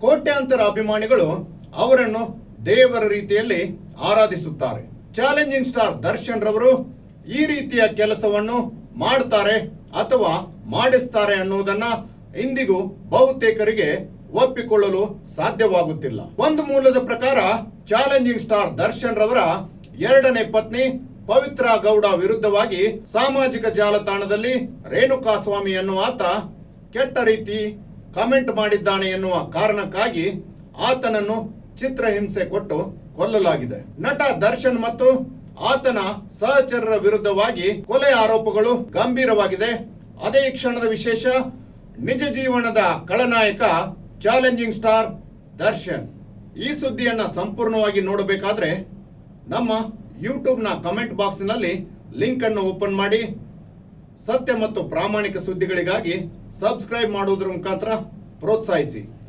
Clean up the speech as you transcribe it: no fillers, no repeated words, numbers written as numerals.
ಕೋಟ್ಯಾಂತರ ಅಭಿಮಾನಿಗಳು ಅವರನ್ನು ದೇವರ ರೀತಿಯಲ್ಲಿ ಆರಾಧಿಸುತ್ತಾರೆ. ಚಾಲೆಂಜಿಂಗ್ ಸ್ಟಾರ್ ದರ್ಶನ್ ರವರು ಈ ರೀತಿಯ ಕೆಲಸವನ್ನು ಮಾಡ್ತಾರೆ ಅಥವಾ ಮಾಡಿಸ್ತಾರೆ ಅನ್ನುವುದನ್ನ ಇಂದಿಗೂ ಬಹುತೇಕರಿಗೆ ಒಪ್ಪಿಕೊಳ್ಳಲು ಸಾಧ್ಯವಾಗುತ್ತಿಲ್ಲ. ಒಂದು ಮೂಲದ ಪ್ರಕಾರ ಚಾಲೆಂಜಿಂಗ್ ಸ್ಟಾರ್ ದರ್ಶನ್ ರವರ ಎರಡನೇ ಪತ್ನಿ ಪವಿತ್ರ ಗೌಡ ವಿರುದ್ಧವಾಗಿ ಸಾಮಾಜಿಕ ಜಾಲತಾಣದಲ್ಲಿ ರೇಣುಕಾಸ್ವಾಮಿ ಎನ್ನುವ ಆತ ಕೆಟ್ಟ ರೀತಿ ಕಮೆಂಟ್ ಮಾಡಿದ್ದಾನೆ ಎನ್ನುವ ಕಾರಣಕ್ಕಾಗಿ ಆತನನ್ನು ಚಿತ್ರಹಿಂಸೆ ಕೊಟ್ಟು ಕೊಲ್ಲಲಾಗಿದೆ. ನಟ ದರ್ಶನ್ ಮತ್ತು ಆತನ ಸಹಚರರ ವಿರುದ್ಧವಾಗಿ ಕೊಲೆ ಆರೋಪಗಳು ಗಂಭೀರವಾಗಿದೆ. ಅದೇ ಕ್ಷಣದ ವಿಶೇಷ, ನಿಜ ಜೀವನದ ಖಳನಾಯಕ ಚಾಲೆಂಜಿಂಗ್ ಸ್ಟಾರ್ ದರ್ಶನ್. ಈ ಸುದ್ದಿಯನ್ನ ಸಂಪೂರ್ಣವಾಗಿ ನೋಡಬೇಕಾದ್ರೆ ನಮ್ಮ ಯೂಟ್ಯೂಬ್ನ ಕಮೆಂಟ್ ಬಾಕ್ಸ್ನಲ್ಲಿ ಲಿಂಕ್ ಅನ್ನು ಓಪನ್ ಮಾಡಿ ಸತ್ಯ ಮತ್ತು ಪ್ರಾಮಾಣಿಕ ಸುದ್ದಿಗಳಿಗಾಗಿ ಸಬ್ಸ್ಕ್ರೈಬ್ ಮಾಡುವುದರ ಮುಖಾಂತರ ಪ್ರೋತ್ಸಾಹಿಸಿ.